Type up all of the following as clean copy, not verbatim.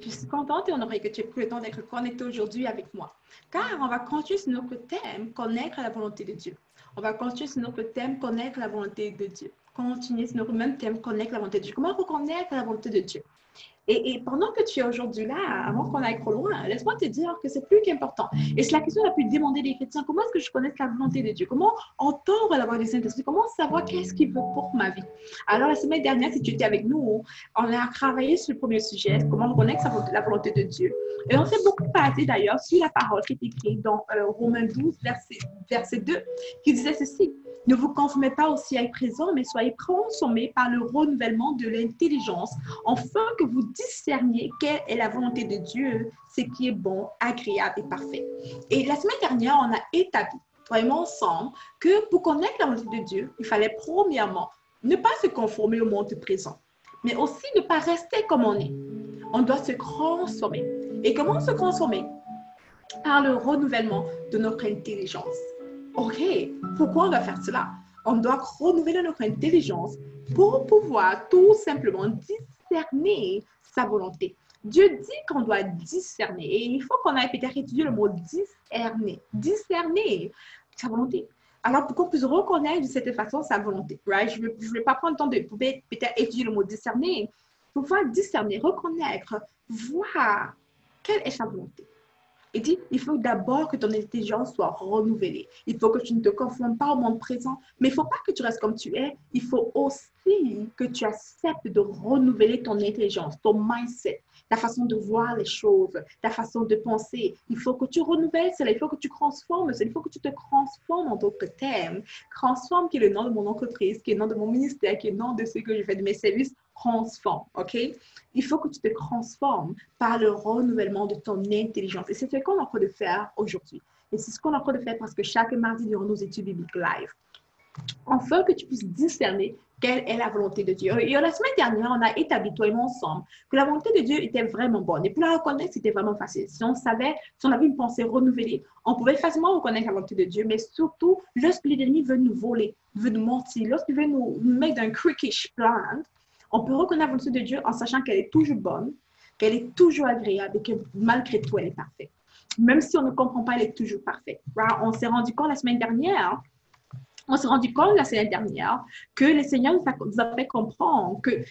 Je suis contente et honorée que tu aies pris le temps d'être connecté aujourd'hui avec moi. Car on va continuer sur notre thème, connaître la volonté de Dieu. On va continuer sur notre thème, connaître la volonté de Dieu. Continuer sur notre même thème, connaître la volonté de Dieu. Comment reconnaître la volonté de Dieu? Et pendant que tu es aujourd'hui là, avant qu'on aille trop loin, laisse-moi te dire que c'est plus qu'important. Et c'est la question la plus demandée des chrétiens. Comment est-ce que je connais la volonté de Dieu? Comment entendre la voix du Saint-Esprit? Comment savoir qu'est-ce qu'il veut pour ma vie? Alors, la semaine dernière, si tu étais avec nous, on a travaillé sur le premier sujet, comment reconnaître la volonté de Dieu. Et on s'est beaucoup basé d'ailleurs sur la parole qui est écrite dans Romains 12, verset 2, qui disait ceci. Ne vous conformez pas au siècle présent, mais soyez transformés par le renouvellement de l'intelligence, afin que vous discerniez quelle est la volonté de Dieu, ce qui est bon, agréable et parfait. Et la semaine dernière, on a établi, toi et moi ensemble, que pour connaître la volonté de Dieu, il fallait premièrement ne pas se conformer au monde présent, mais aussi ne pas rester comme on est. On doit se transformer. Et comment se transformer? Par le renouvellement de notre intelligence. OK, pourquoi on doit faire cela? On doit renouveler notre intelligence pour pouvoir tout simplement discerner sa volonté. Dieu dit qu'on doit discerner. Et il faut qu'on aille peut-être étudier le mot discerner. Discerner sa volonté. Alors, pour qu'on puisse reconnaître de cette façon sa volonté, right? Je ne vais pas prendre le temps de peut-être étudier le mot discerner. Pour pouvoir discerner, reconnaître, voir quelle est sa volonté. Il dit, il faut d'abord que ton intelligence soit renouvelée. Il faut que tu ne te confondes pas au monde présent, mais il ne faut pas que tu restes comme tu es. Il faut aussi que tu acceptes de renouveler ton intelligence, ton mindset, ta façon de voir les choses, ta façon de penser. Il faut que tu renouvelles cela, il faut que tu transformes cela, il faut que tu te transformes en d'autres termes. Transforme, qui est le nom de mon entreprise, qui est le nom de mon ministère, qui est le nom de ce que je fais de mes services. Transforme, OK? Il faut que tu te transformes par le renouvellement de ton intelligence. Et c'est ce qu'on est en train de faire aujourd'hui. Et c'est ce qu'on est en train de faire parce que chaque mardi, durant nos études bibliques live, afin que tu puisses discerner quelle est la volonté de Dieu. Et la semaine dernière, on a établi, toi et moi ensemble, que la volonté de Dieu était vraiment bonne. Et pour la reconnaître, c'était vraiment facile. Si on savait, si on avait une pensée renouvelée, on pouvait facilement reconnaître la volonté de Dieu, mais surtout, lorsque l'ennemi veut nous voler, veut nous mentir, lorsqu'il veut nous mettre un crickish plan, on peut reconnaître la volonté de Dieu en sachant qu'elle est toujours bonne, qu'elle est toujours agréable et que malgré tout, elle est parfaite. Même si on ne comprend pas, elle est toujours parfaite. On s'est rendu compte la semaine dernière que le Seigneur nous a fait comprendre que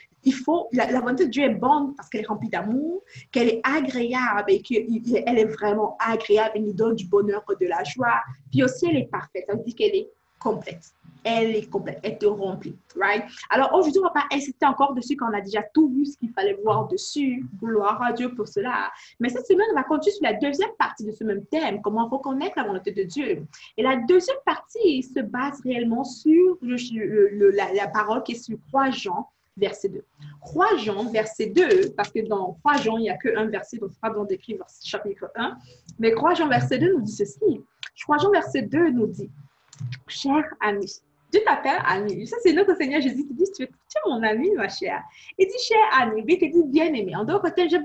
la volonté de Dieu est bonne parce qu'elle est remplie d'amour, qu'elle est agréable et qu'elle est vraiment agréable et nous donne du bonheur, de la joie. Puis aussi, elle est parfaite. Ça veut dire qu'elle est complète. Elle est complète, elle te remplit, right? Alors aujourd'hui, on ne va pas insister encore dessus quand on a déjà tout vu ce qu'il fallait voir dessus. Gloire à Dieu pour cela. Mais cette semaine, on va continuer sur la deuxième partie de ce même thème, comment reconnaître la volonté de Dieu. Et la deuxième partie se base réellement sur la parole qui est sur 3 Jean, verset 2. 3 Jean, verset 2, parce que dans 3 Jean, il n'y a qu'un verset, donc ce n'est pas besoin d'écrire chapitre 1. Mais 3 Jean, verset 2 nous dit ceci. 3 Jean, verset 2 nous dit, cher ami, Dieu t'appelle ami. Ça, c'est notre Seigneur Jésus qui dit, tu es mon ami, ma chère. Il dit, cher ami, il te dit bien-aimé. En d'autres côtés, j'aime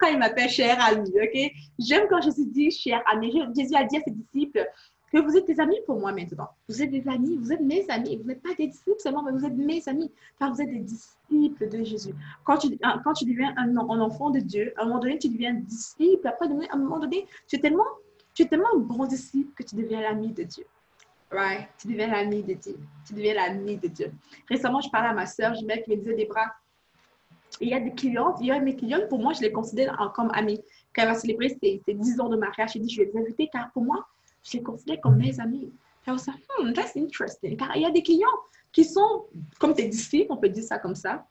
quand il m'appelle cher ami, ok? J'aime quand Jésus dit cher ami. Jésus a dit à ses disciples que vous êtes des amis pour moi maintenant. Vous êtes des amis, vous êtes mes amis. Vous n'êtes pas des disciples seulement, mais vous êtes mes amis, car vous êtes des disciples de Jésus. Quand tu deviens un enfant de Dieu, à un moment donné, tu deviens disciple. Après, à un moment donné, tu es tellement un bon disciple que tu deviens l'ami de Dieu. Right? Tu deviens l'ami de Dieu. Tu deviens l'ami de Dieu. Récemment, je parlais à ma soeur, je me disais, Débra, il y a mes clientes, pour moi, je les considère comme amies. Quand elle va célébrer ses 10 ans de mariage, je dis, je vais les inviter, car pour moi, je les considère comme mes amis. Alors, ça, that's interesting. Car il y a des clients qui sont comme tes disciples, on peut dire ça comme ça,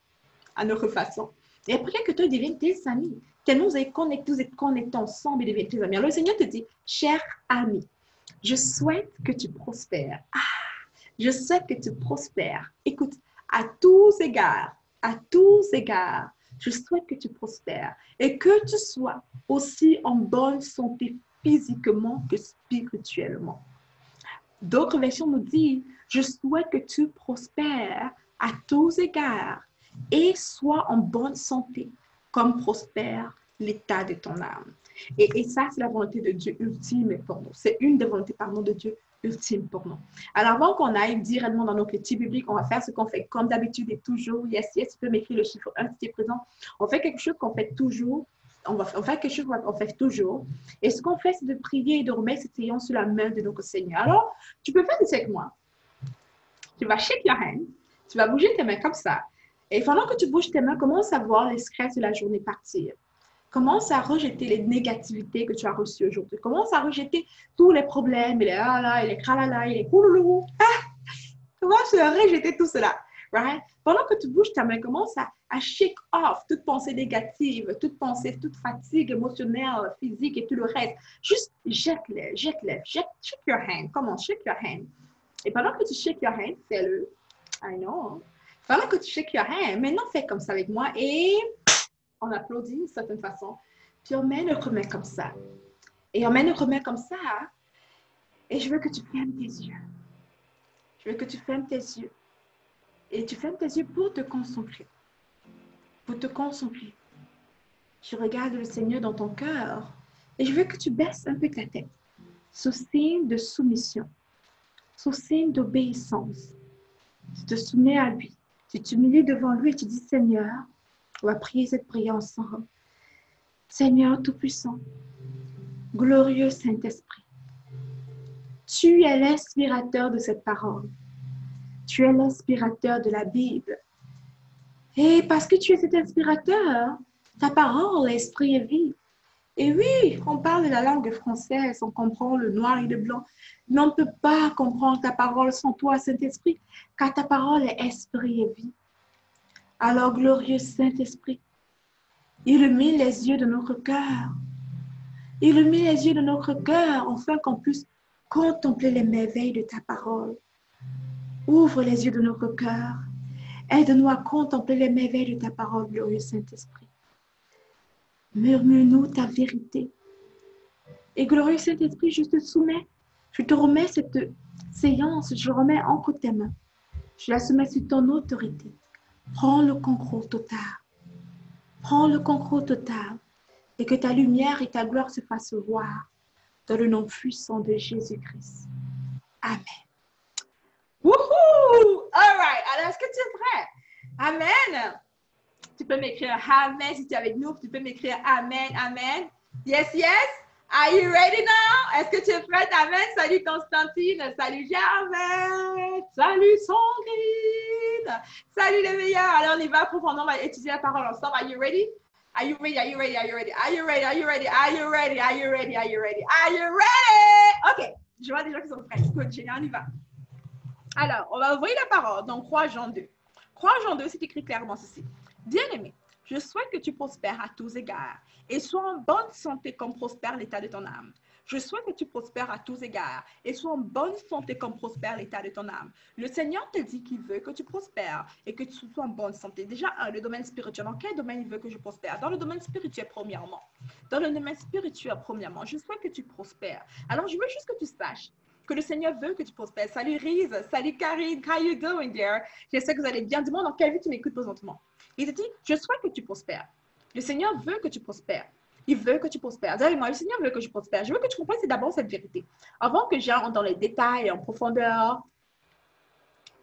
à notre façon. Et après que toi, ils deviennent tes amis. Tellement vous êtes connectés ensemble et deviennent tes amis. Alors, le Seigneur te dit, cher ami, je souhaite que tu prospères. Je souhaite que tu prospères. Écoute, à tous égards, je souhaite que tu prospères et que tu sois aussi en bonne santé physiquement que spirituellement. D'autres versions nous disent, je souhaite que tu prospères à tous égards et sois en bonne santé, comme prospère l'état de ton âme. Et ça, c'est la volonté de Dieu ultime pour nous. C'est une des volontés, de Dieu ultime pour nous. Alors, avant qu'on aille directement dans nos études bibliques, on va faire ce qu'on fait comme d'habitude et toujours. Yes, tu peux m'écrire le chiffre 1 si tu es présent. On fait quelque chose qu'on fait toujours on va faire quelque chose qu'on fait toujours. Et ce qu'on fait, c'est de prier et de remettre cette séance sur la main de notre Seigneur. Alors, tu peux faire ça avec moi. Tu vas shake your hand. Tu vas bouger tes mains comme ça. Et pendant que tu bouges tes mains, commence à voir les stress de la journée partir. Commence à rejeter les négativités que tu as reçues aujourd'hui. Commence à rejeter tous les problèmes, et les là, et les kralala, et les kouloulou. Commence à rejeter tout cela. Right? Pendant que tu bouges ta main, commence à shake off toute pensée négative, toute pensée, toute fatigue émotionnelle, physique et tout le reste. Juste jette-les, jette-les, shake your hand. Commence, shake your hand. Et pendant que tu shake your hand, fais-le. I know. Pendant que tu shake your hand, maintenant fais comme ça avec moi et on applaudit d'une certaine façon. Puis on met notre main comme ça. Et on met notre main comme ça. Et je veux que tu fermes tes yeux. Je veux que tu fermes tes yeux. Et tu fermes tes yeux pour te concentrer. Pour te concentrer. Tu regardes le Seigneur dans ton cœur. Et je veux que tu baisses un peu ta tête. Sous signe de soumission. Sous signe d'obéissance. Tu te soumets à lui. Tu t'humilies devant lui et tu dis, Seigneur, on va prier cette prière ensemble. Seigneur Tout-Puissant, glorieux Saint-Esprit, tu es l'inspirateur de cette parole. Tu es l'inspirateur de la Bible. Et parce que tu es cet inspirateur, ta parole, l'esprit est vie. Et oui, on parle de la langue française, on comprend le noir et le blanc. Mais on ne peut pas comprendre ta parole sans toi, Saint-Esprit, car ta parole est esprit et vie. Alors, glorieux Saint-Esprit, illumine les yeux de notre cœur. Illumine les yeux de notre cœur, afin qu'on puisse contempler les merveilles de ta parole. Ouvre les yeux de notre cœur. Aide-nous à contempler les merveilles de ta parole, glorieux Saint-Esprit. Murmure-nous ta vérité. Et glorieux Saint-Esprit, je te soumets, je te remets cette séance, je remets entre tes mains. Je la soumets sur ton autorité. Prends le contrôle total. Prends le contrôle total. Et que ta lumière et ta gloire se fassent voir dans le nom puissant de Jésus-Christ. Amen. Wouhou! All right. Alors, est-ce que tu es prêt? Amen. Tu peux m'écrire Amen si tu es avec nous. Tu peux m'écrire Amen, Amen. Yes, yes. Are you ready now? Est-ce que tu es prête? Amen. Salut Constantine. Salut Germaine. Salut Sandrine. Salut les meilleurs. Alors, on y va profondément. On va étudier la parole ensemble. Are you ready? Are you ready? Are you ready? Are you ready? Are you ready? Are you ready? Are you ready? Are you ready? Are you ready? Are you ready? OK. Je vois des gens qui sont prêts. Good, génial, on y va. Alors, on va ouvrir la parole dans 3 Jean 2. 3 Jean 2, c'est écrit clairement ceci. Bien-aimé, je souhaite que tu prospères à tous égards et sois en bonne santé comme prospère l'état de ton âme. Je souhaite que tu prospères à tous égards et sois en bonne santé comme prospère l'état de ton âme. Le Seigneur te dit qu'il veut que tu prospères et que tu sois en bonne santé. Déjà, le domaine spirituel. Dans quel domaine il veut que je prospère? Dans le domaine spirituel, premièrement. Dans le domaine spirituel, premièrement, je souhaite que tu prospères. Alors, je veux juste que tu saches que le Seigneur veut que tu prospères. Salut Riz, salut Karine, how you doing there? J'espère que vous allez bien. Dis-moi dans quelle vie tu m'écoutes présentement. Il te dit, je souhaite que tu prospères. Le Seigneur veut que tu prospères. Il veut que tu prospères. Dis-moi, le Seigneur veut que je prospère. Je veux que tu comprennes d'abord cette vérité. Avant que j'aille dans les détails en profondeur,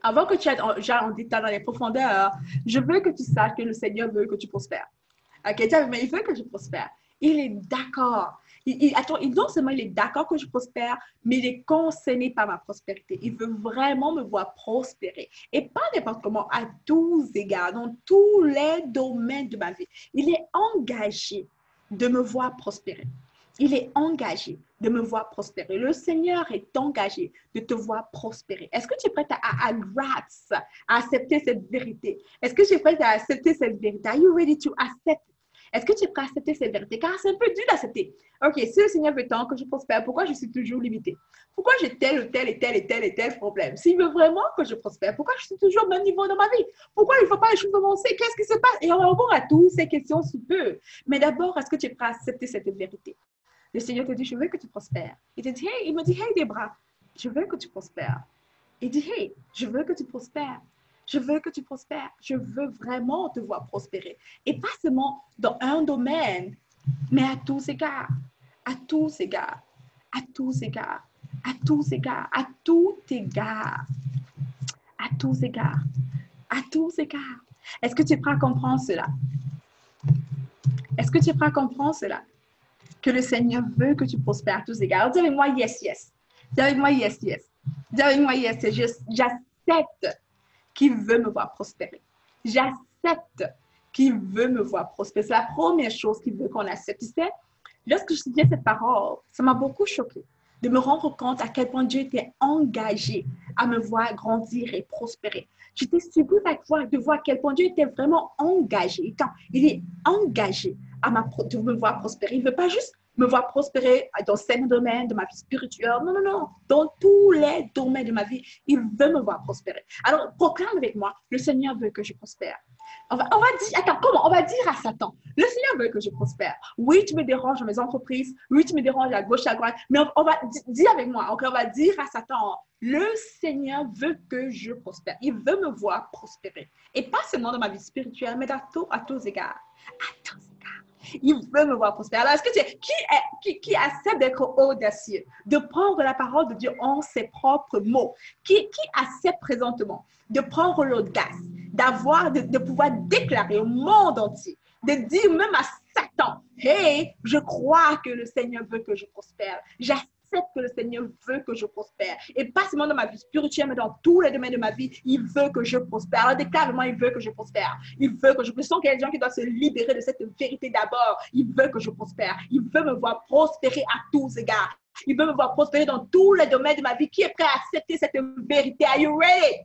avant que tu ailles en détail dans les profondeurs, je veux que tu saches que le Seigneur veut que tu prospères. Ok, mais il veut que je prospère. Il est d'accord. Non seulement il est d'accord que je prospère, mais il est concerné par ma prospérité. Il veut vraiment me voir prospérer. Et pas n'importe comment, à tous égards, dans tous les domaines de ma vie. Il est engagé de me voir prospérer. Il est engagé de me voir prospérer. Le Seigneur est engagé de te voir prospérer. Est-ce que tu es prête à accepter cette vérité? Est-ce que tu es prête à accepter cette vérité? Are you ready to accept? Est-ce que tu es prêt à accepter cette vérité? Car c'est un peu dur d'accepter. OK, si le Seigneur veut tant que je prospère, pourquoi je suis toujours limitée? Pourquoi j'ai tel et tel problème? S'il veut vraiment que je prospère, pourquoi je suis toujours au même niveau dans ma vie? Pourquoi il ne faut pas les choses avancer? Qu'est-ce qui se passe? Et on va répondre à toutes ces questions sous peu. Mais d'abord, est-ce que tu es prêt à accepter cette vérité? Le Seigneur te dit, je veux que tu prospères. Il te dit, hey, il me dit, hey, Debra, je veux que tu prospères. Il dit, hey, je veux que tu prospères. Je veux que tu prospères. Je veux vraiment te voir prospérer. Et pas seulement dans un domaine, mais à tous égards. À tous égards. À tous égards. À tous égards. À tout égard. À tous égards. À tous égards. Est-ce que tu es prêt à comprendre cela? Est-ce que tu es prêt à comprendre cela? Que le Seigneur veut que tu prospères à tous égards. Dis avec moi, yes, yes. Dis avec moi, yes, yes. Dis avec moi, yes, yes. J'accepte qu'il veut me voir prospérer. J'accepte qu'il veut me voir prospérer. C'est la première chose qu'il veut qu'on accepte. Tu sais, lorsque je disais cette parole, ça m'a beaucoup choquée de me rendre compte à quel point Dieu était engagé à me voir grandir et prospérer. J'étais surprise de voir à quel point Dieu était vraiment engagé. Il est engagé de me voir prospérer. Il ne veut pas juste me voir prospérer dans certains domaines de ma vie spirituelle. Non, non, non. Dans tous les domaines de ma vie, il veut me voir prospérer. Alors, proclame avec moi, le Seigneur veut que je prospère. On va dire, attends, comment? On va dire à Satan, le Seigneur veut que je prospère. Oui, tu me déranges dans mes entreprises. Oui, tu me déranges à gauche, à droite. Mais on va dire avec moi, okay, on va dire à Satan, le Seigneur veut que je prospère. Il veut me voir prospérer. Et pas seulement dans ma vie spirituelle, mais à tous égards. À tous égards. Il veut me voir prospérer. Alors, est-ce que qui accepte d'être audacieux, de prendre la parole de Dieu en ses propres mots? Qui accepte présentement de prendre l'audace, de pouvoir déclarer au monde entier, de dire même à Satan, hey, je crois que le Seigneur veut que je prospère. J'accepte que le Seigneur veut que je prospère. Et pas seulement dans ma vie spirituelle, mais dans tous les domaines de ma vie, il veut que je prospère. Alors déclare-moi, il veut que je prospère. Il veut que je prospère. Je sens qu'il y a des gens qui doivent se libérer de cette vérité d'abord. Il veut que je prospère. Il veut me voir prospérer à tous égards. Il veut me voir prospérer dans tous les domaines de ma vie. Qui est prêt à accepter cette vérité? Are you ready?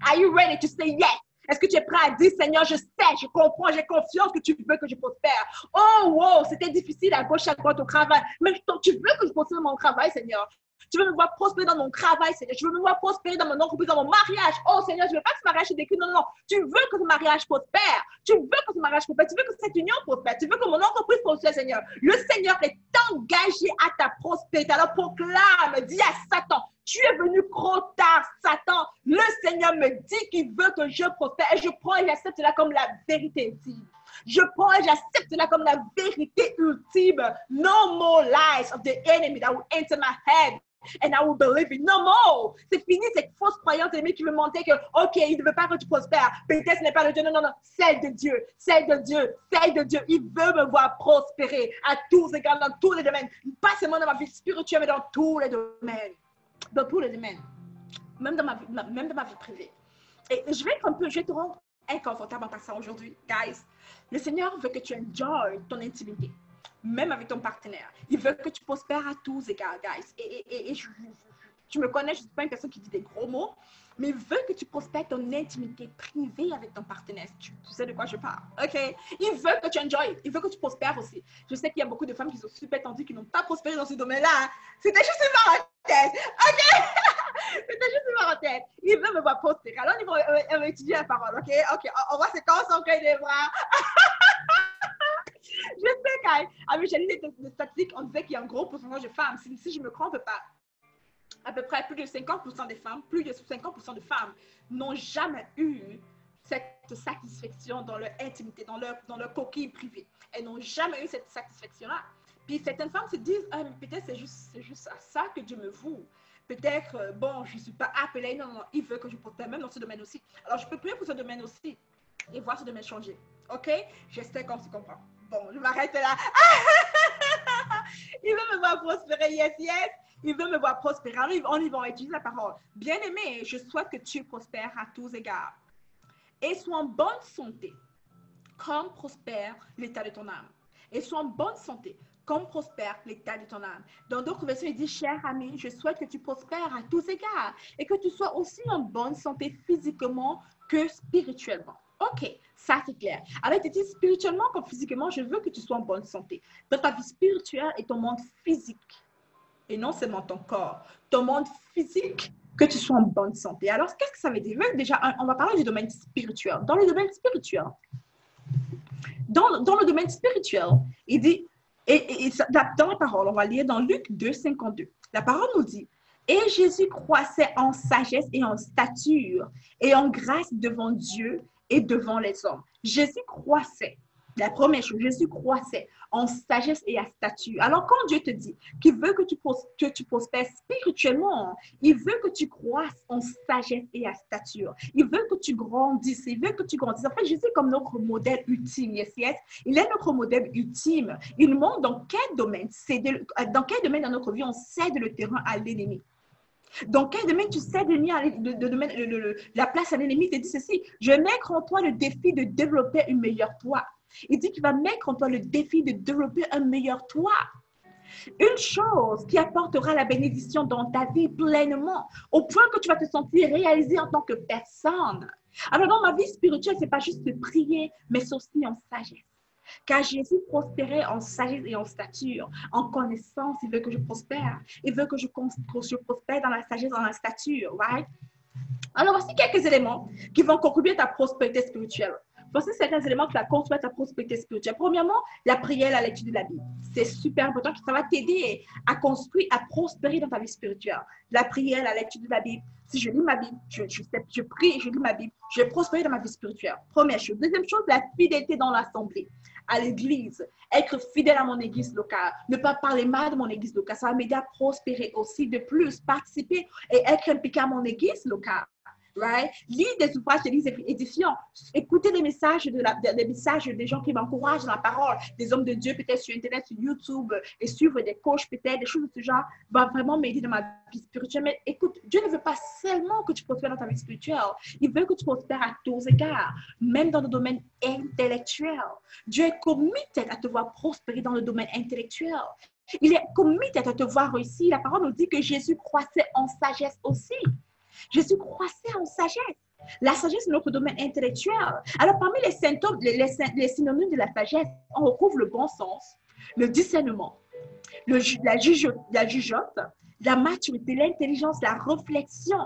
Are you ready to say yes? Est-ce que tu es prêt à dire, Seigneur, je sais, je comprends, j'ai confiance que tu veux que je prospère. Oh, wow, c'était difficile à gauche, à droite au travail. Mais tu veux que je prospère dans mon travail, Seigneur. Tu veux me voir prospérer dans mon travail, Seigneur. Je veux me voir prospérer dans mon entreprise, dans mon mariage. Oh, Seigneur, je ne veux pas que ce mariage se décline. Non, non, non. Tu veux que ce mariage prospère. Tu veux que ce mariage prospère. Tu veux que cette union prospère. Tu veux que mon entreprise prospère, Seigneur. Le Seigneur est engagé à ta prospérité. Alors proclame, dis à Satan, tu es venu trop tard, Satan. Le Seigneur me dit qu'il veut que je prospère. Et je prends et j'accepte cela comme la vérité ultime. Je prends et j'accepte cela comme la vérité ultime. No more lies of the enemy that will enter my head. And I will believe it. No more. C'est fini cette fausse croyance de l'ennemi qui me montrait que, OK, il ne veut pas que tu prospères. Peut-être ce n'est pas de Dieu. Non, non, non. Celle de Dieu. Celle de Dieu. Celle de Dieu. Il veut me voir prospérer à tous égards, dans tous les domaines. Pas seulement dans ma vie spirituelle, mais dans tous les domaines. Dans tous les domaines. Même dans ma vie privée. Et je vais te rendre inconfortable en passant aujourd'hui, guys. Le Seigneur veut que tu enjoy ton intimité. Même avec ton partenaire. Il veut que tu prospères à tous égards, guys. Et tu me connais, je ne suis pas une personne qui dit des gros mots, mais il veut que tu prospères ton intimité privée avec ton partenaire. Tu sais de quoi je parle, OK? Il veut que tu enjoy. Il veut que tu prospères aussi. Je sais qu'il y a beaucoup de femmes qui sont super tendues, qui n'ont pas prospéré dans ce domaine-là. Hein. C'était juste une parenthèse, OK? C'était juste une parenthèse. Il veut me voir prospérer. Alors, on va étudier la parole, OK? OK, on va se concentrer les bras. Je sais qu'avec Janine de statistiques, on disait qu'il y a un gros pourcentage de femmes. Si je ne me trompe pas, à peu près plus de 50% des femmes, plus de 50% de femmes n'ont jamais eu cette satisfaction dans leur intimité, dans leur coquille privée. Elles n'ont jamais eu cette satisfaction-là. Puis certaines femmes se disent, ah, mais peut-être c'est juste à ça que Dieu me voue. Peut-être, bon, je ne suis pas appelée. Non, non, il veut que je prospère même dans ce domaine aussi. Alors, je peux prier pour ce domaine aussi et voir ce domaine changer. OK? J'espère qu'on se comprend. Bon, je m'arrête là. Il veut me voir prospérer, yes, yes. Il veut me voir prospérer. Alors, on y va utiliser la parole. Bien-aimé, je souhaite que tu prospères à tous égards. Et sois en bonne santé, comme prospère l'état de ton âme. Et sois en bonne santé, comme prospère l'état de ton âme. Dans d'autres versions, il dit, cher ami, je souhaite que tu prospères à tous égards et que tu sois aussi en bonne santé physiquement que spirituellement. OK, ça c'est clair. Alors, il te dit spirituellement comme physiquement, je veux que tu sois en bonne santé. Dans ta vie spirituelle et ton monde physique. Et non seulement ton corps, ton monde physique, que tu sois en bonne santé. Alors, qu'est-ce que ça veut dire? Déjà, on va parler du domaine spirituel. Dans le domaine spirituel, il dit, dans la parole, on va lire dans Luc 2, 52. La parole nous dit, et Jésus croissait en sagesse et en stature et en grâce devant Dieu et devant les hommes. Jésus croissait. La première chose, Jésus croissait en sagesse et à stature. Alors, quand Dieu te dit qu'il veut que tu prospères spirituellement, il veut que tu croisses en sagesse et à stature. Il veut que tu grandisses. Il veut que tu grandisses. En fait, Jésus est comme notre modèle ultime. Yes, yes. Il est notre modèle ultime. Il nous montre dans quel domaine, dans notre vie on cède le terrain à l'ennemi. Dans quel domaine tu cèdes la place à l'ennemi? Il te dit ceci: je vais mettre en toi le défi de développer une meilleure toi. Il dit qu'il va mettre en toi le défi de développer un meilleur toi. Une chose qui apportera la bénédiction dans ta vie pleinement, au point que tu vas te sentir réalisé en tant que personne. Alors, dans ma vie spirituelle, ce n'est pas juste de prier, mais c'est aussi en sagesse. Car Jésus prospérait en sagesse et en stature, en connaissance. Il veut que je prospère. Il veut que je prospère dans la sagesse, dans la stature. Right? Alors, voici quelques éléments qui vont contribuer à ta prospérité spirituelle. Voici certains éléments qui vont contribuer à ta prospérité spirituelle. Premièrement, la prière, la lecture de la Bible. C'est super important, ça va t'aider à construire, à prospérer dans ta vie spirituelle. La prière, la lecture de la Bible. Si je lis ma Bible, je prie et je lis ma Bible, je vais prospérer dans ma vie spirituelle. Première chose. Deuxième chose, la fidélité dans l'assemblée, à l'église. Être fidèle à mon église locale. Ne pas parler mal de mon église locale. Ça va m'aider à prospérer aussi. De plus, participer et être impliqué à mon église locale. Right? Lire des ouvrages édifiants, écouter des messages, des messages des gens qui m'encouragent dans la parole, des hommes de Dieu peut-être sur Internet, sur YouTube, et suivre des coachs peut-être, des choses de ce genre, va vraiment m'aider dans ma vie spirituelle. Mais écoute, Dieu ne veut pas seulement que tu prospères dans ta vie spirituelle, il veut que tu prospères à tous égards, même dans le domaine intellectuel. Dieu est committé à te voir prospérer dans le domaine intellectuel. Il est committé à te voir réussir. La parole nous dit que Jésus croissait en sagesse aussi. Jésus croissait en sagesse. La sagesse, c'est notre domaine intellectuel. Alors, parmi les symptômes, les synonymes de la sagesse, on retrouve le bon sens, le discernement, la jugeote, la maturité, l'intelligence, la réflexion.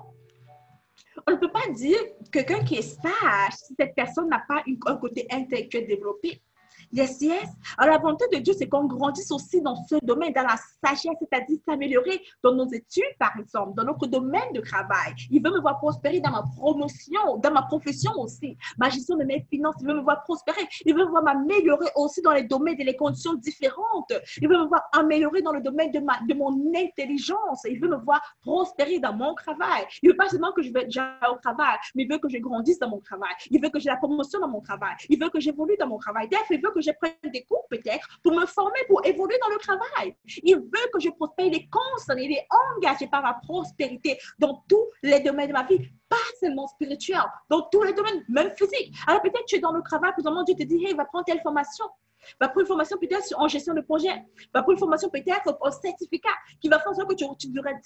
On ne peut pas dire que quelqu'un qui est sage si cette personne n'a pas un côté intellectuel développé. Yes, yes. Alors, la volonté de Dieu, c'est qu'on grandisse aussi dans ce domaine, dans la sagesse, c'est-à-dire s'améliorer dans nos études, par exemple, dans notre domaine de travail. Il veut me voir prospérer dans ma promotion, dans ma profession aussi, ma gestion de mes finances. Il veut me voir prospérer. Il veut me voir m'améliorer aussi dans les domaines et les conditions différentes. Il veut me voir améliorer dans le domaine de mon intelligence. Il veut me voir prospérer dans mon travail. Il ne veut pas seulement que j'aille au travail, mais il veut que je grandisse dans mon travail. Il veut que j'ai la promotion dans mon travail. Il veut que j'évolue dans mon travail. Il veut que je prenne des cours peut-être pour me former, pour évoluer dans le travail. Il veut que je prospère. Il est constant, il est engagé par la prospérité dans tous les domaines de ma vie, pas seulement spirituel, dans tous les domaines, même physiques. Alors peut-être tu es dans le travail, présentement Dieu te dit, hey, va prendre telle formation. Va prendre une formation peut-être en gestion de projet. Va prendre une formation peut-être en certificat qui va faire en sorte que tu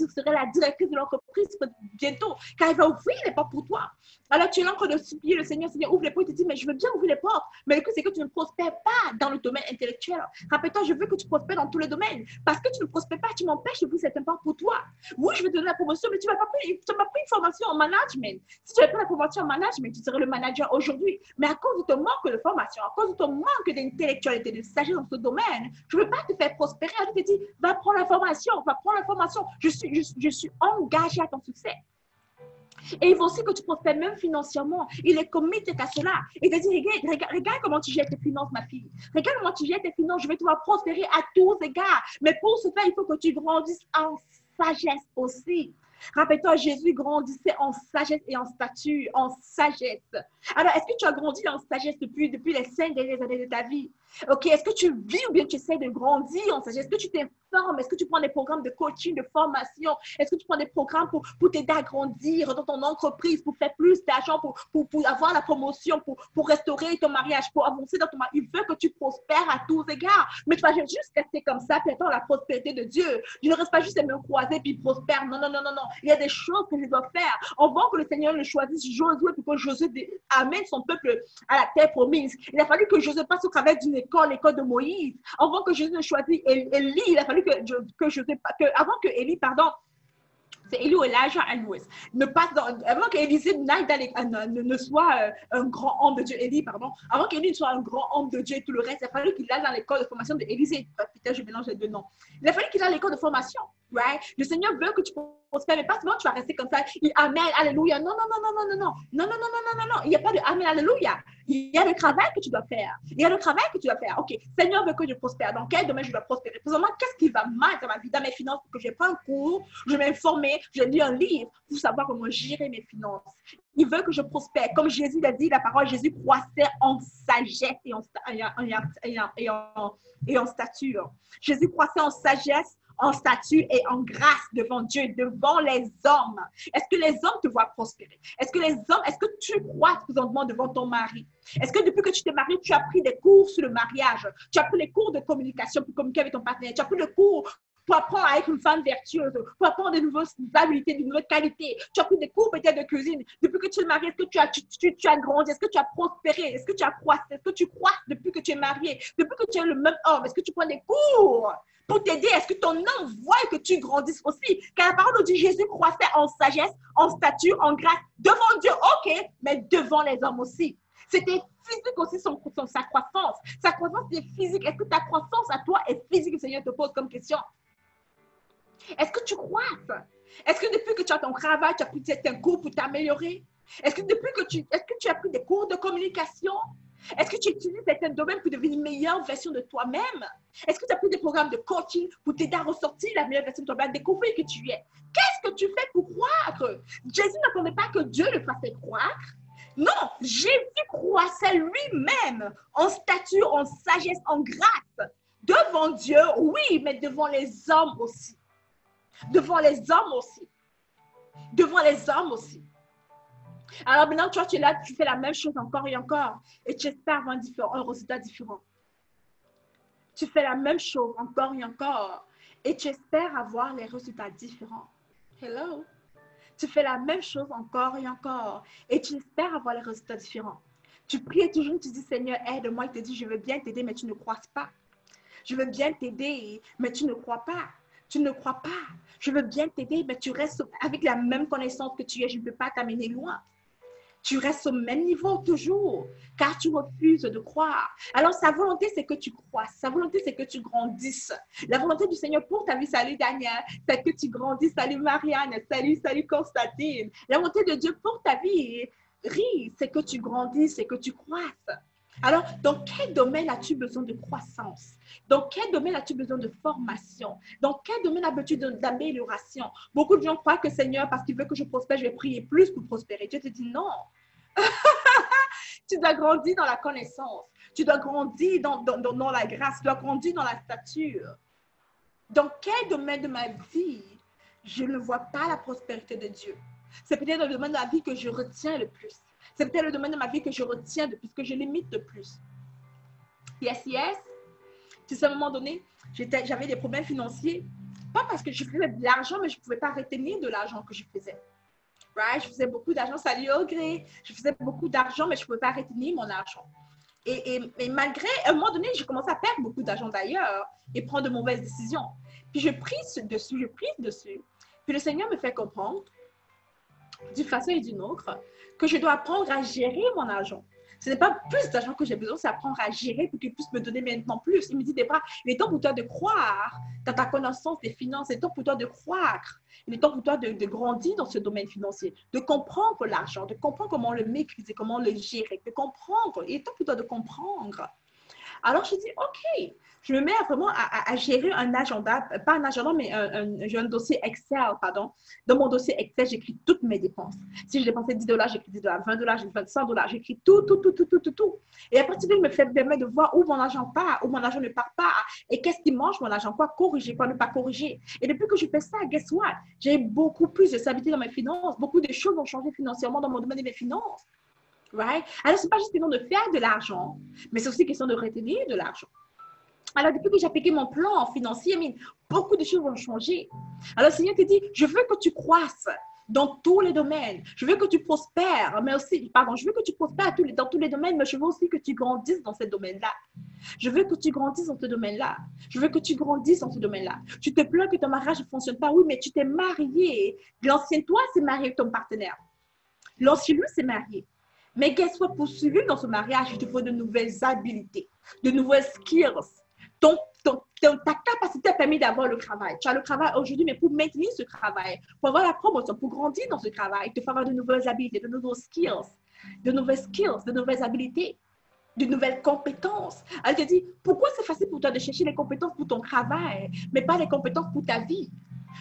serais la directrice de l'entreprise bientôt, car il va ouvrir les portes pour toi. Alors tu es là en train de supplier le Seigneur, Seigneur, ouvre les portes. Il te dit, mais je veux bien ouvrir les portes. Mais le truc, c'est que tu ne prospères pas dans le domaine intellectuel. Rappelle-toi, je veux que tu prospères dans tous les domaines. Parce que tu ne prospères pas, tu m'empêches d'ouvrir certaines portes pour toi. Oui, je vais te donner la promotion, mais tu n'as pas pris une formation en management. Si tu avais pris la promotion en management, tu serais le manager aujourd'hui. Mais à cause de ton manque de formation, à cause de ton manque d'intellectuel, de sagesse dans ce domaine, je ne veux pas te faire prospérer. Alors, je te dis, va prendre la formation, je suis engagée à ton succès. Et il faut aussi que tu prospères même financièrement. Il est committé à cela. Il te dit, regarde comment tu gères tes finances, ma fille. Regarde comment tu gères tes finances. Je vais te voir prospérer à tous égards. Mais pour ce faire, il faut que tu grandisses en sagesse aussi. Rappelle-toi, Jésus grandissait en sagesse et en stature, en sagesse. Alors, est-ce que tu as grandi en sagesse depuis les 5 dernières années de ta vie? Ok, est-ce que tu vis ou bien tu essaies de grandir en sagesse? Est-ce que tu t'informes? Est-ce que tu prends des programmes de coaching, de formation? Est-ce que tu prends des programmes pour t'aider à grandir dans ton entreprise, pour faire plus d'argent, pour avoir la promotion, pour restaurer ton mariage, pour avancer dans ton mariage? Il veut que tu prospères à tous égards. Mais tu vas juste rester comme ça, puis attendre la prospérité de Dieu. Je ne reste pas juste à me croiser puis prospère. Non, non, non, non, non. Il y a des choses que je dois faire. Avant que le Seigneur le choisisse, Josué, pour que Josué amène son peuple à la terre promise. Il a fallu que Josué passe au travers d'une école, l'école de Moïse. Avant que Josué ne choisisse Élie, il a fallu avant que Élie, pardon, c'est Élie ou Elijah anyways, avant qu'Élisée ne soit un grand homme de Dieu, Élie, pardon, avant qu'Élie soit un grand homme de Dieu et tout le reste, il a fallu qu'il aille dans l'école de formation d'Élisée. Putain, je mélange les deux noms. Il a fallu qu'il aille à l'école de formation. Right? Le Seigneur veut que tu prospères, mais pas seulement tu vas rester comme ça. Amen, alléluia. Non, non, non, non, non, non, non. Non, non, non, non, non, non, non. Il n'y a pas de Amen, alléluia. Il y a le travail que tu dois faire. Il y a le travail que tu dois faire. OK, Seigneur veut que je prospère. Dans quel domaine je dois prospérer? Présentement, qu'est-ce qui va mal dans ma vie, dans mes finances? Pour que je prenne un cours, je vais m'informer, je lis un livre pour savoir comment gérer mes finances. Il veut que je prospère. Comme Jésus l'a dit, la parole, Jésus croissait en sagesse et en stature. Jésus croissait en sagesse, en statut et en grâce devant Dieu, devant les hommes. Est-ce que les hommes te voient prospérer? Est-ce que tu crois présentement devant ton mari? Est-ce que depuis que tu t'es marié, tu as pris des cours sur le mariage? Tu as pris les cours de communication pour communiquer avec ton partenaire? Tu as pris le cours pour apprendre à être une femme vertueuse, pour apprendre de nouvelles habilités, de nouvelles qualités. Tu as pris des cours peut-être de cuisine. Depuis que tu es marié, est-ce que tu as grandi? Est-ce que tu as prospéré? Est-ce que tu as croissé? Est-ce que tu crois depuis que tu es marié? Depuis que tu es le même homme, est-ce que tu prends des cours pour t'aider? Est-ce que ton homme voit que tu grandisses aussi? Car la parole nous dit Jésus croissait en sagesse, en stature, en grâce, devant Dieu, ok, mais devant les hommes aussi. C'était physique aussi sa croissance. Sa croissance est physique. Est-ce que ta croissance à toi est physique? Le Seigneur te pose comme question. Est-ce que tu crois? Est-ce que depuis que tu as ton travail, tu as pris certains cours pour t'améliorer? Est-ce que tu as pris des cours de communication? Est-ce que tu utilises certains domaines pour devenir une meilleure version de toi-même? Est-ce que tu as pris des programmes de coaching pour t'aider à ressortir la meilleure version de toi-même, à découvrir que tu es? Qu'est-ce que tu fais pour croître? Jésus n'attendait pas que Dieu le fasse croître. Non, Jésus croissait lui-même en stature, en sagesse, en grâce. Devant Dieu, oui, mais devant les hommes aussi. Devant les hommes aussi. Devant les hommes aussi. Alors maintenant, toi, tu es là, tu fais la même chose encore et encore. Et tu espères avoir un résultat différent. Tu fais la même chose encore et encore. Et tu espères avoir les résultats différents. Hello? Tu fais la même chose encore et encore. Et tu espères avoir les résultats différents. Tu pries toujours, tu dis, Seigneur, aide-moi. Il te dit, je veux bien t'aider, mais tu ne crois pas. Je veux bien t'aider, mais tu ne crois pas. Tu ne crois pas. Je veux bien t'aider, mais tu restes avec la même connaissance que tu es. Je ne peux pas t'amener loin. Tu restes au même niveau toujours, car tu refuses de croire. Alors, sa volonté, c'est que tu croisses. Sa volonté, c'est que tu grandisses. La volonté du Seigneur pour ta vie, salut Daniel, c'est que tu grandisses. Salut Marianne, salut Constantine. La volonté de Dieu pour ta vie, c'est que tu grandisses, c'est que tu croisses. Alors, dans quel domaine as-tu besoin de croissance? Dans quel domaine as-tu besoin de formation? Dans quel domaine as-tu besoin d'amélioration? Beaucoup de gens croient que Seigneur, parce qu'il veut que je prospère, je vais prier plus pour prospérer. Dieu te dit non. Tu dois grandir dans la connaissance. Tu dois grandir dans la grâce. Tu dois grandir dans la stature. Dans quel domaine de ma vie je ne vois pas la prospérité de Dieu? C'est peut-être le domaine de la vie que je retiens le plus. C'est peut-être le domaine de ma vie que je retiens de plus, que je limite de plus. Yes, yes. Tu sais, à un moment donné, j'avais des problèmes financiers. Pas parce que je faisais de l'argent, mais je ne pouvais pas retenir de l'argent que je faisais. Right? Je faisais beaucoup d'argent, salut au gré. Je faisais beaucoup d'argent, mais je ne pouvais pas retenir mon argent. Et malgré, à un moment donné, j'ai commencé à perdre beaucoup d'argent d'ailleurs et prendre de mauvaises décisions. Puis je prise dessus. Puis le Seigneur me fait comprendre, d'une façon et d'une autre, que je dois apprendre à gérer mon argent. Ce n'est pas plus d'argent que j'ai besoin, c'est apprendre à gérer pour qu'il puisse me donner maintenant plus. Il me dit, Débra, il est temps pour toi de croire dans ta connaissance des finances, il est temps pour toi de croire, il est temps pour toi de grandir dans ce domaine financier, de comprendre l'argent, de comprendre comment le maîtriser, comment le gérer, de comprendre, il est temps pour toi de comprendre. Alors, je dis, OK, je me mets vraiment à gérer un agenda, pas un agenda, mais j'ai un dossier Excel, pardon. Dans mon dossier Excel, j'écris toutes mes dépenses. Si je dépensais $10, j'écris $10, $20, j'écris $100, j'écris tout. Et à partir de là, il me permet de voir où mon argent part, où mon argent ne part pas, et qu'est-ce qui mange mon argent, quoi corriger, quoi ne pas corriger. Et depuis que je fais ça, guess what? J'ai beaucoup plus de stabilité dans mes finances. Beaucoup de choses ont changé financièrement dans mon domaine de mes finances. Right? Alors, ce n'est pas juste question de faire de l'argent, mais c'est aussi question de retenir de l'argent. Alors, depuis que j'ai appliqué mon plan financier, beaucoup de choses vont changer. Alors, le Seigneur te dit, je veux que tu croisses dans tous les domaines. Je veux que tu prospères, mais aussi, je veux que tu prospères dans tous les domaines, mais je veux aussi que tu grandisses dans ces domaines-là. Je veux que tu grandisses dans ce domaine-là. Je veux que tu grandisses dans ce domaine-là. Tu te plains que ton mariage ne fonctionne pas. Oui, mais tu t'es marié. L'ancien toi s'est marié avec ton partenaire. L'ancien lui s'est marié. Mais guess what? Pour survivre dans ce mariage, il te faut de nouvelles habilités, de nouvelles skills. ta capacité a permis d'avoir le travail. Tu as le travail aujourd'hui, mais pour maintenir ce travail, pour avoir la promotion, pour grandir dans ce travail, il te faut avoir de nouvelles habilités, de nouveaux skills, de nouvelles habilités, de nouvelles compétences. Elle te dit, pourquoi c'est facile pour toi de chercher les compétences pour ton travail, mais pas les compétences pour ta vie?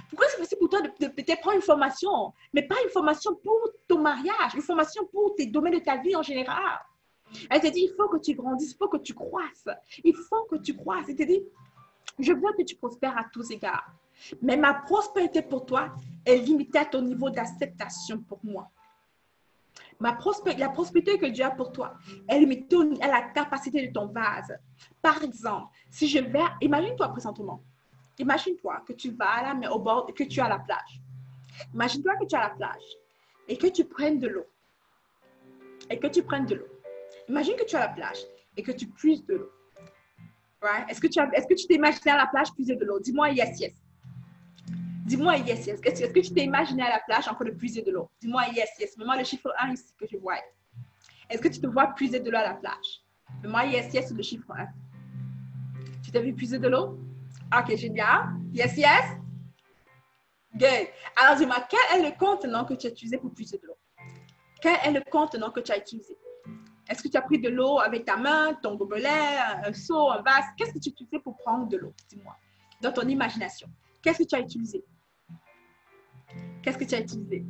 Pourquoi c'est facile pour toi de peut-être prendre une formation, mais pas une formation pour ton mariage, une formation pour tes domaines de ta vie en général? Elle te dit, il faut que tu grandisses, il faut que tu croisses. Il faut que tu croisses. Elle te dit, je veux que tu prospères à tous égards. Mais ma prospérité pour toi est limitée à ton niveau d'acceptation pour moi. La prospérité que Dieu a pour toi est limitée à la capacité de ton vase. Par exemple, si je vais, imagine-toi présentement, imagine-toi que tu vas là, mais au bord, que tu es à la plage. Imagine-toi que tu es à la plage et que tu prennes de l'eau. Imagine que tu es à la plage et que tu puises de l'eau. Right? Est-ce que tu t'es imaginé à la plage puiser de l'eau? Dis-moi yes, yes. Dis-moi yes, yes. Est-ce que tu t'es imaginé à la plage en train de puiser de l'eau? Dis-moi yes, yes. Mets-moi le chiffre 1 ici que je vois. Est-ce que tu te vois puiser de l'eau à la plage? Mets-moi yes, yes sur le chiffre 1. Tu t'es vu puiser de l'eau? Ok, génial. Yes, yes. Good. Alors, dis-moi, quel est le contenant que tu as utilisé pour puiser de l'eau? Quel est le contenant que tu as utilisé? Est-ce que tu as pris de l'eau avec ta main, ton gobelet, un seau, un vase? Qu'est-ce que tu utilisais pour prendre de l'eau? Dis-moi. Dans ton imagination. Qu'est-ce que tu as utilisé? Qu'est-ce que tu as utilisé?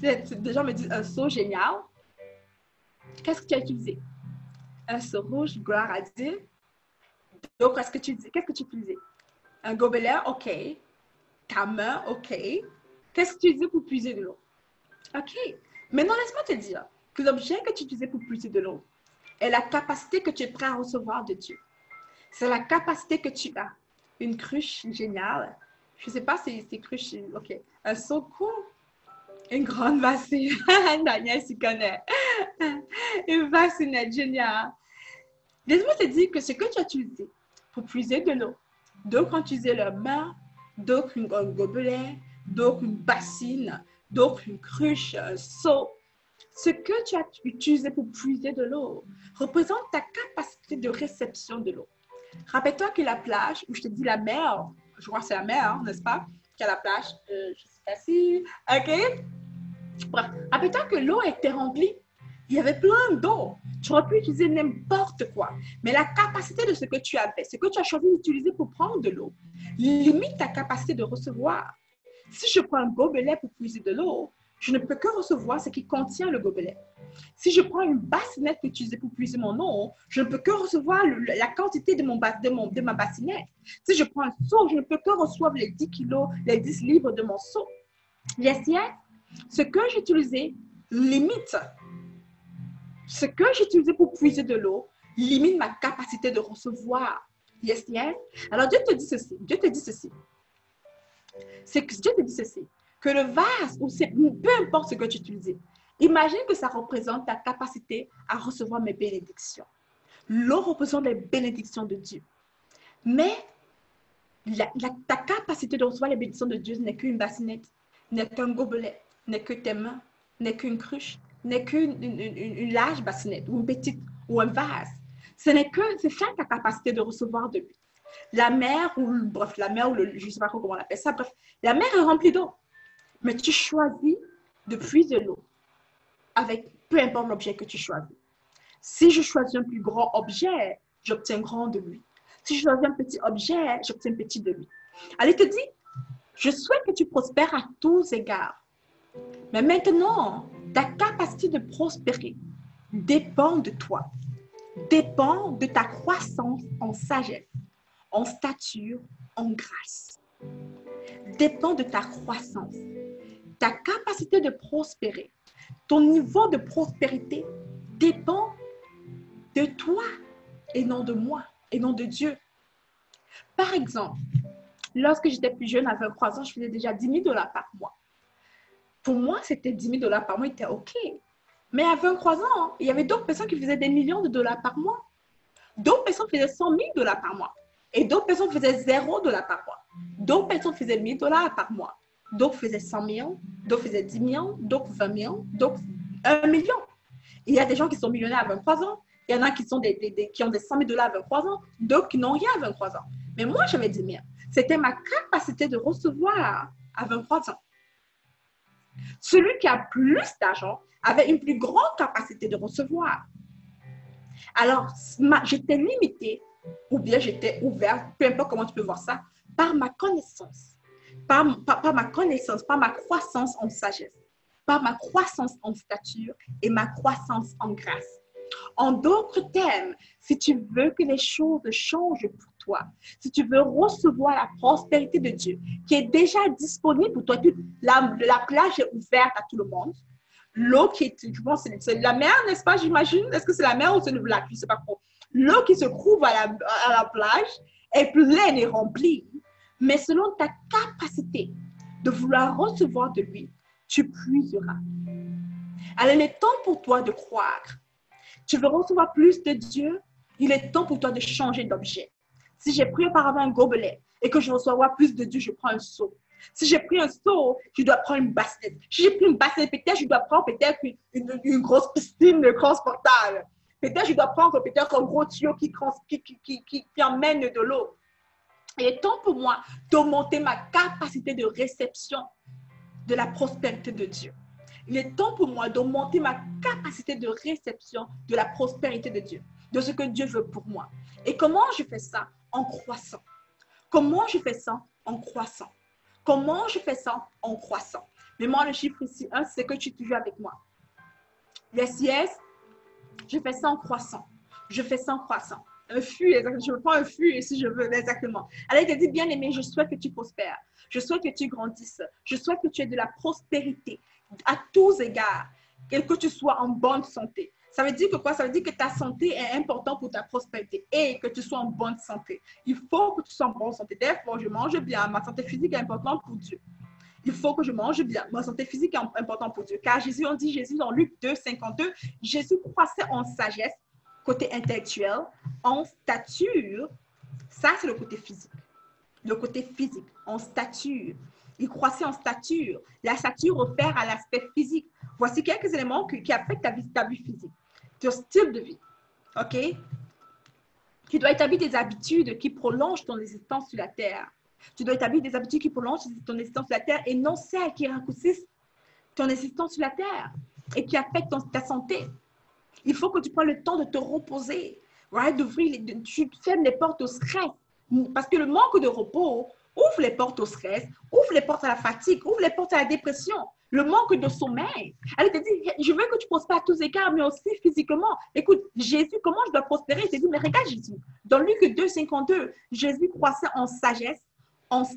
Des gens me disent un seau génial. Qu'est-ce que tu as utilisé? Un seau rouge, gloire à Dieu. Donc, qu'est-ce que tu utilisais? Un gobelet, OK. Ta main, OK. Qu'est-ce que tu utilisais pour puiser de l'eau? OK. Maintenant, laisse-moi te dire que l'objet que tu utilisais pour puiser de l'eau est la capacité que tu es prêt à recevoir de Dieu. C'est la capacité que tu as. Une cruche géniale. Je ne sais pas si c'est cruche, OK. Un seau cool. Une grande bassine. Daniel s'y connaît. Une bassinette géniale. Laisse-moi te dire que ce que tu as utilisé pour puiser de l'eau, d'autres ont utilisé leur main, d'autres un gobelet, d'autres une bassine, d'autres une cruche, un seau. Ce que tu as utilisé pour puiser de l'eau représente ta capacité de réception de l'eau. Rappelle-toi que la plage, ou je te dis la mer, je crois que c'est la mer, hein, n'est-ce pas? Qu'il y a la plage, je suis assise, OK? Bref, rappelle-toi que l'eau était remplie. Il y avait plein d'eau. Tu aurais pu utiliser n'importe quoi. Mais la capacité de ce que tu avais, ce que tu as choisi d'utiliser pour prendre de l'eau, limite ta capacité de recevoir. Si je prends un gobelet pour puiser de l'eau, je ne peux que recevoir ce qui contient le gobelet. Si je prends une bassinette pour utiliser pour puiser mon eau, je ne peux que recevoir la quantité de ma bassinette. Si je prends un seau, je ne peux que recevoir les 10 kilos, les 10 livres de mon seau. Yes, yes. Ce que j'ai utilisé limite. Ce que j'ai utilisé pour puiser de l'eau limite ma capacité de recevoir. Yes, yes. Alors Dieu te dit ceci. C'est que Dieu te dit ceci. Que le vase, peu importe ce que tu utilises, imagine que ça représente ta capacité à recevoir mes bénédictions. L'eau représente les bénédictions de Dieu. Mais ta capacité de recevoir les bénédictions de Dieu n'est qu'une bassinette, n'est qu'un gobelet, n'est que tes mains, n'est qu'une cruche, n'est qu'une large bassinette ou une petite ou un vase. C'est ça ta capacité de recevoir de lui. La mer ou je ne sais pas comment on appelle ça, bref, la mer est remplie d'eau. Mais tu choisis de puiser l'eau avec peu importe l'objet que tu choisis. Si je choisis un plus grand objet, j'obtiens grand de lui. Si je choisis un petit objet, j'obtiens petit de lui. Alors, il te dit, je souhaite que tu prospères à tous égards. Mais maintenant, ta capacité de prospérer dépend de toi, dépend de ta croissance en sagesse, en stature, en grâce. Dépend de ta croissance. Ta capacité de prospérer, ton niveau de prospérité dépend de toi et non de moi, et non de Dieu. Par exemple, lorsque j'étais plus jeune, à 23 ans, je faisais déjà 10 000 $ par mois. Pour moi, c'était 10 000 $ par mois, c'était OK. Mais à 23 ans, il y avait d'autres personnes qui faisaient des millions de dollars par mois. D'autres personnes faisaient 100 000 $ par mois. Et d'autres personnes faisaient 0 $ par mois. D'autres personnes faisaient 1 000 $ par mois. D'autres faisaient 100 millions, d'autres faisaient 10 millions, d'autres 20 millions, d'autres 1 million. Il y a des gens qui sont millionnaires à 23 ans, Il y en a qui, qui ont des 100 000 $ à 23 ans, d'autres qui n'ont rien à 23 ans. Mais moi, j'avais 10 000. C'était ma capacité de recevoir à 23 ans. Celui qui a plus d'argent avait une plus grande capacité de recevoir. Alors, j'étais limitée, ou bien j'étais ouverte, peu importe comment tu peux voir ça, par ma connaissance. Par ma connaissance, par ma croissance en sagesse, par ma croissance en stature et ma croissance en grâce. En d'autres termes, si tu veux que les choses changent pour toi, si tu veux recevoir la prospérité de Dieu qui est déjà disponible pour toi, la plage est ouverte à tout le monde. L'eau qui est, je pense, c'est la mer, n'est-ce pas, j'imagine? Est-ce que c'est la mer ou c'est le lac? Je ne sais pas trop. L'eau qui se trouve à la plage est pleine et remplie. Mais selon ta capacité de vouloir recevoir de lui, tu puiseras. Alors, il est temps pour toi de croire. Tu veux recevoir plus de Dieu? Il est temps pour toi de changer d'objet. Si j'ai pris auparavant un gobelet et que je veux recevoir plus de Dieu, je prends un seau. Si j'ai pris un seau, je dois prendre une bassette. Si j'ai pris une bassette, peut-être je dois prendre une grosse piscine transportable. Peut-être je dois prendre un gros tuyau qui emmène de l'eau. Il est temps pour moi d'augmenter ma capacité de réception de la prospérité de Dieu. Il est temps pour moi d'augmenter ma capacité de réception de la prospérité de Dieu, de ce que Dieu veut pour moi. Et comment je fais ça? En croissant. Comment je fais ça? En croissant. Comment je fais ça? En croissant. Mais moi, le chiffre ici, 1, c'est que tu es toujours avec moi. Yes, je fais ça en croissant. Je fais ça en croissant. Un fût, je prends un fût si je veux, exactement. Alors, il te dit, bien aimé, je souhaite que tu prospères. Je souhaite que tu grandisses. Je souhaite que tu aies de la prospérité à tous égards, que tu sois en bonne santé. Ça veut dire que quoi? Ça veut dire que ta santé est importante pour ta prospérité et que tu sois en bonne santé. Il faut que tu sois en bonne santé. Therefore, je mange bien. Ma santé physique est importante pour Dieu. Il faut que je mange bien. Ma santé physique est importante pour Dieu. Car Jésus, on dit, Jésus dans Luc 2, 52, Jésus croissait en sagesse, côté intellectuel, en stature. Ça, c'est le côté physique. Le côté physique, en stature. Il croissait en stature. La stature réfère à l'aspect physique. Voici quelques éléments qui affectent ta vie physique, ton style de vie. OK? Tu dois établir des habitudes qui prolongent ton existence sur la terre. Tu dois établir des habitudes qui prolongent ton existence sur la terre et non celles qui raccourcissent ton existence sur la terre et qui affectent ta santé. Il faut que tu prennes le temps de te reposer. Right? Tu fermes les portes au stress. Parce que le manque de repos ouvre les portes au stress, ouvre les portes à la fatigue, ouvre les portes à la dépression, le manque de sommeil. Elle te dit, je veux que tu prospères à tous égards, mais aussi physiquement. Écoute, Jésus, comment je dois prospérer? Il te dit, mais regarde Jésus. Dans Luc 2, 52, Jésus croissait en sagesse,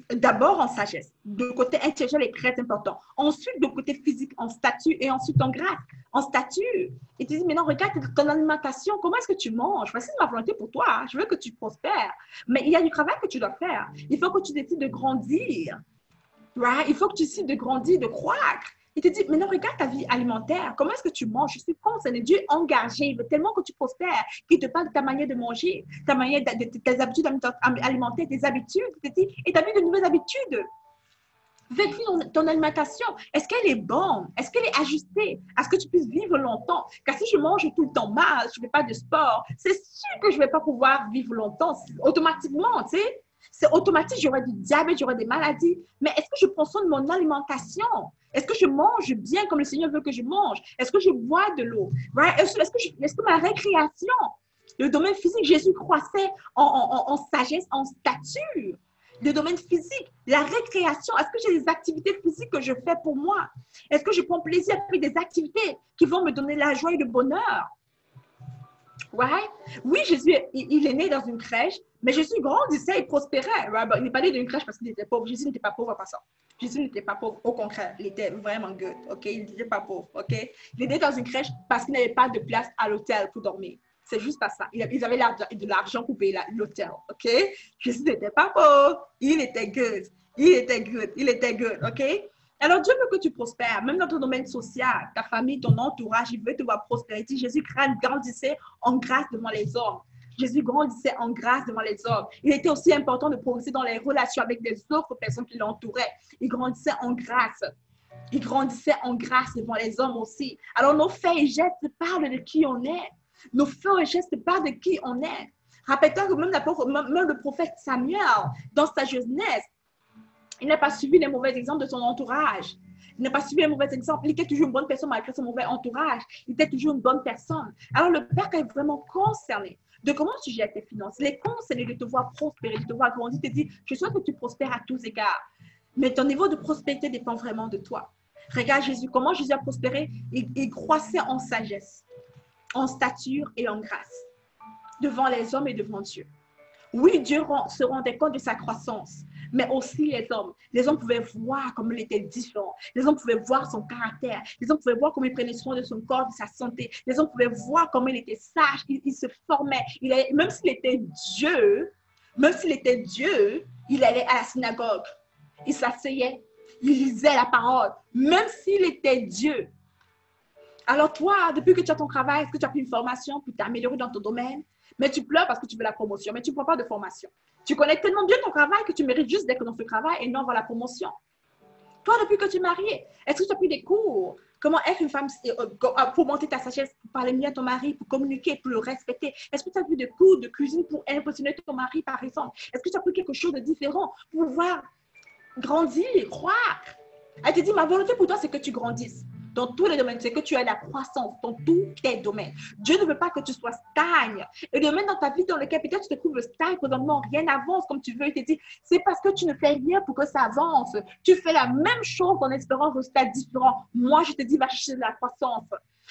d'abord en sagesse. Le côté intellectuel est très important. Ensuite, le côté physique, en statut, et ensuite en grâce, en stature. Et tu dis, mais non, regarde ton alimentation, comment est-ce que tu manges? Voici ma volonté pour toi. Hein. Je veux que tu prospères. Mais il y a du travail que tu dois faire. Il faut que tu décides de grandir. Right? Il faut que tu décides de grandir, de croître. Il te dit, mais non, regarde ta vie alimentaire. Comment est-ce que tu manges? Je suis concerné. Dieu est engagé. Il veut tellement que tu prospères qu'il te parle de ta manière de manger, ta manière de tes habitudes alimentaires, tes habitudes. Il te dit, établis de nouvelles habitudes. Vérifie ton alimentation. Est-ce qu'elle est bonne? Est-ce qu'elle est ajustée? Est-ce que tu puisses vivre longtemps? Car si je mange tout le temps mal, je ne fais pas de sport, c'est sûr que je ne vais pas pouvoir vivre longtemps. Automatiquement, tu sais. C'est automatique, j'aurai du diabète, j'aurai des maladies. Mais est-ce que je prends soin de mon alimentation? Est-ce que je mange bien comme le Seigneur veut que je mange? Est-ce que je bois de l'eau? Right? Est-ce que ma récréation, le domaine physique, Jésus croissait en sagesse, en stature? Le domaine physique, la récréation, est-ce que j'ai des activités physiques que je fais pour moi? Est-ce que je prends plaisir à faire des activités qui vont me donner la joie et le bonheur? Right? Oui, Jésus, il est né dans une crèche, mais Jésus grandissait et prospérait. Right? Il n'est pas né dans une crèche parce qu'il était pauvre. Jésus n'était pas pauvre à passant. Jésus n'était pas pauvre. Au contraire, il était vraiment good. OK? Il n'était pas pauvre. OK? Il est né dans une crèche parce qu'il n'avait pas de place à l'hôtel pour dormir. C'est juste pas ça. Ils avaient de l'argent pour payer l'hôtel. OK? Jésus n'était pas pauvre. Il était good. Il était good. Il était good. OK? Alors, Dieu veut que tu prospères, même dans ton domaine social, ta famille, ton entourage, il veut te voir prospérer. Jésus grandissait en grâce devant les hommes. Jésus grandissait en grâce devant les hommes. Il était aussi important de progresser dans les relations avec les autres personnes qui l'entouraient. Il grandissait en grâce. Il grandissait en grâce devant les hommes aussi. Alors, nos faits et gestes parlent de qui on est. Nos faits et gestes parlent de qui on est. Rappelle-toi que même le prophète Samuel, dans sa jeunesse, il n'a pas suivi les mauvais exemples de son entourage. Il n'a pas suivi les mauvais exemples. Il était toujours une bonne personne malgré son mauvais entourage. Il était toujours une bonne personne. Alors, le Père est vraiment concerné de comment tu gères tes finances. Il est concerné de te voir prospérer, de te voir grandir. Il te dit, je souhaite que tu prospères à tous égards. Mais ton niveau de prospérité dépend vraiment de toi. Regarde Jésus, comment Jésus a prospéré. Il croissait en sagesse, en stature et en grâce, devant les hommes et devant Dieu. Oui, Dieu se rendait compte de sa croissance, mais aussi les hommes. Les hommes pouvaient voir comment il était différent. Les hommes pouvaient voir son caractère. Les hommes pouvaient voir comment il prenait soin de son corps, de sa santé. Les hommes pouvaient voir comment il était sage, il se formait. Même s'il était Dieu, il allait à la synagogue. Il s'asseyait, il lisait la parole, même s'il était Dieu. Alors toi, depuis que tu as ton travail, est-ce que tu as pris une formation pour t'améliorer dans ton domaine? Mais tu pleures parce que tu veux la promotion, mais tu ne prends pas de formation. Tu connais tellement bien ton travail que tu mérites juste d'être dans ce travail et non voir la promotion. Toi, depuis que tu es marié, est-ce que tu as pris des cours? Comment être une femme pour monter ta sagesse, pour parler mieux à ton mari, pour communiquer, pour le respecter? Est-ce que tu as pris des cours de cuisine pour impressionner ton mari, par exemple? Est-ce que tu as pris quelque chose de différent pour pouvoir grandir, croître? Elle te dit, ma volonté pour toi, c'est que tu grandisses dans tous les domaines, c'est que tu aies la croissance dans tous tes domaines. Dieu ne veut pas que tu sois stagne. Et le domaine dans ta vie dans lequel peut-être tu te trouves stagne, présentement, rien n'avance comme tu veux, il te dit, c'est parce que tu ne fais rien pour que ça avance. Tu fais la même chose en espérant un résultat différent. Moi, je te dis, va chercher de la croissance.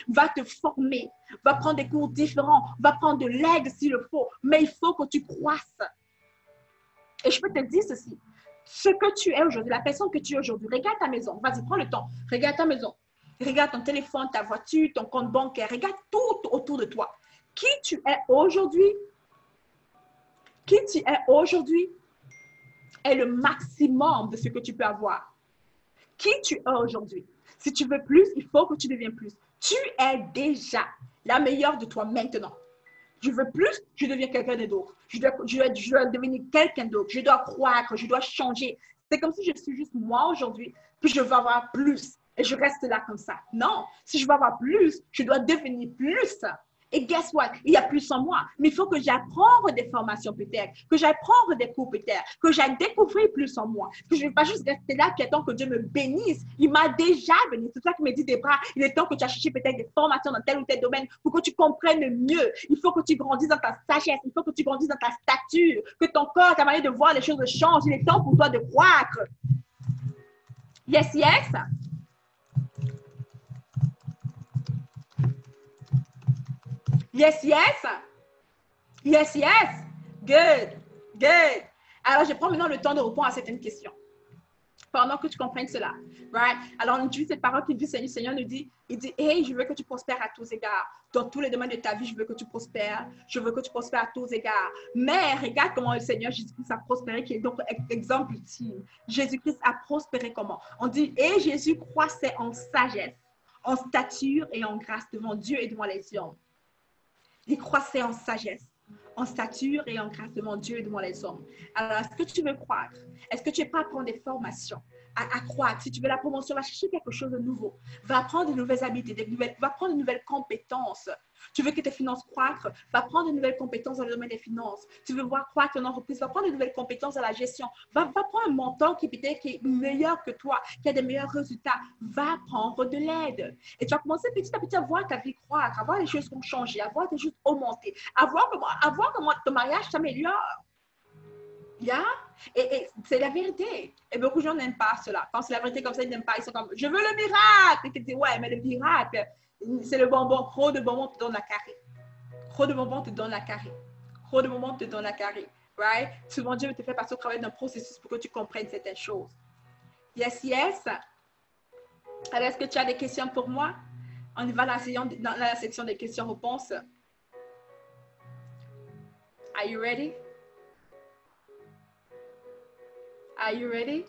Va te former, va prendre des cours différents, va prendre de l'aide s'il le faut, mais il faut que tu croisses. Et je peux te dire ceci, ce que tu es aujourd'hui, la personne que tu es aujourd'hui, regarde ta maison, vas-y, prends le temps, regarde ta maison. Regarde ton téléphone, ta voiture, ton compte bancaire. Regarde tout autour de toi. Qui tu es aujourd'hui est le maximum de ce que tu peux avoir. Qui tu es aujourd'hui. Si tu veux plus, il faut que tu deviennes plus. Tu es déjà la meilleure de toi maintenant. Je veux plus, je deviens quelqu'un d'autre. Je dois devenir quelqu'un d'autre. Je dois croître, je dois changer. C'est comme si je suis juste moi aujourd'hui, puis je veux avoir plus. Et je reste là comme ça. Non, si je veux avoir plus, je dois devenir plus. Et guess what? Il y a plus en moi. Mais il faut que j'apprenne des formations peut-être, que j'apprenne des cours peut-être, que j'aille découvrir plus en moi. Que je ne vais pas juste rester là qui attend que Dieu me bénisse. Il m'a déjà béni. C'est ça qui me dit, Débra, il est temps que tu as cherché peut-être des formations dans tel ou tel domaine pour que tu comprennes mieux. Il faut que tu grandisses dans ta sagesse. Il faut que tu grandisses dans ta stature. Que ton corps, ta manière de voir les choses change. Il est temps pour toi de croître. Yes, yes. Yes, yes. Yes, yes. Good, good. Alors, je prends maintenant le temps de répondre à certaines questions. Pendant que tu comprennes cela. Right? Alors, on utilise cette parole qui dit, le Seigneur nous dit, il dit, hey, je veux que tu prospères à tous égards. Dans tous les domaines de ta vie, je veux que tu prospères. Je veux que tu prospères à tous égards. Mais regarde comment le Seigneur Jésus-Christ a prospéré, qui est donc exemple ultime. Jésus-Christ a prospéré comment? On dit, et Jésus croissait en sagesse, en stature et en grâce devant Dieu et devant les hommes. Il croissait en sagesse, en stature et en grâce devant Dieu et devant les hommes. Alors, est-ce que tu veux croître? Est-ce que tu es prêt à prendre des formations, à croître? Si tu veux la promotion, va chercher quelque chose de nouveau. Va apprendre de nouvelles habiletés, va prendre de nouvelles compétences. Tu veux que tes finances croître? Va prendre de nouvelles compétences dans le domaine des finances. Tu veux voir croître ton entreprise? Va prendre de nouvelles compétences dans la gestion. Va prendre un mentor qui peut-être est meilleur que toi, qui a des meilleurs résultats. Va prendre de l'aide. Et tu vas commencer petit à petit à voir ta vie croître, à voir les choses vont changer, à voir tes choses augmenter, à voir comment ton mariage s'améliore. Yeah? Et c'est la vérité. Et beaucoup de gens n'aiment pas cela. Quand c'est la vérité comme ça, ils n'aiment pas. Ils sont comme, je veux le miracle. Et tu dis, ouais, mais le miracle, c'est le bonbon. Trop de bonbons te donnent la carré. Trop de bonbons te donnent la carré. Trop de bonbons te donnent la carré. Right? Souvent, Dieu te fait passer au travail d'un processus pour que tu comprennes certaines choses. Yes, yes. Alors, est-ce que tu as des questions pour moi? On y va dans la section des questions-réponses. Are you ready? Are you ready?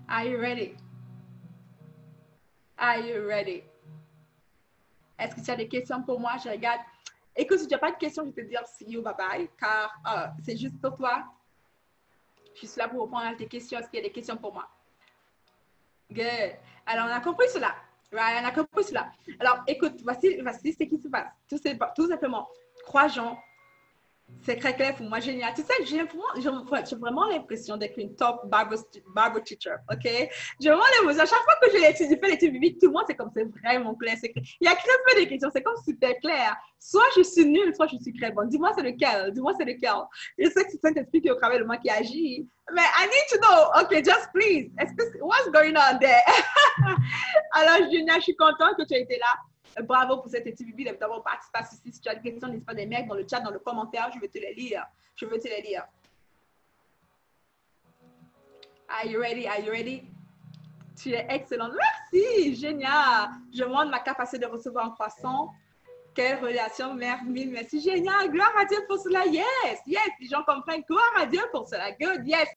Are you ready? Are you ready? Est-ce que tu as des questions pour moi? Je regarde. Écoute, si tu n'as pas de questions, je vais te dire see you, bye bye, car c'est juste pour toi. Je suis là pour répondre à tes questions. Est-ce qu'il y a des questions pour moi? Good. Alors, on a compris cela. Right? On a compris cela. Alors, écoute, voici ce qui se passe. Tout simplement, crois Jean. C'est très clair pour moi, génial. Tu sais, j'ai vraiment l'impression d'être une top Bible teacher, OK? J'ai vraiment l'impression, à chaque fois que je fais l'étude biblique, tout le monde, c'est comme, c'est vraiment clair. Il y a très peu de questions, c'est comme super clair. Soit je suis nulle, soit je suis très bonne. Dis-moi c'est lequel, dis-moi c'est lequel. Je sais que c'est Saint-Esprit qui est au travers de moi qui agit, mais I need to know, OK, just please, what's going on there? Alors, Junia, je suis contente que tu aies été là. Bravo pour cette étude biblique, d'avoir participé à ceci. Si tu as des questions, n'hésite pas à les mettre dans le chat, dans le commentaire. Je vais te les lire. Je veux te les lire. Are you ready? Are you ready? Tu es excellente. Merci, génial. Je montre ma capacité de recevoir en croissant. Quelle relation, mère, mille merci. Génial. Gloire à Dieu pour cela. Yes, yes. Les gens comprennent. Gloire à Dieu pour cela. Good, yes.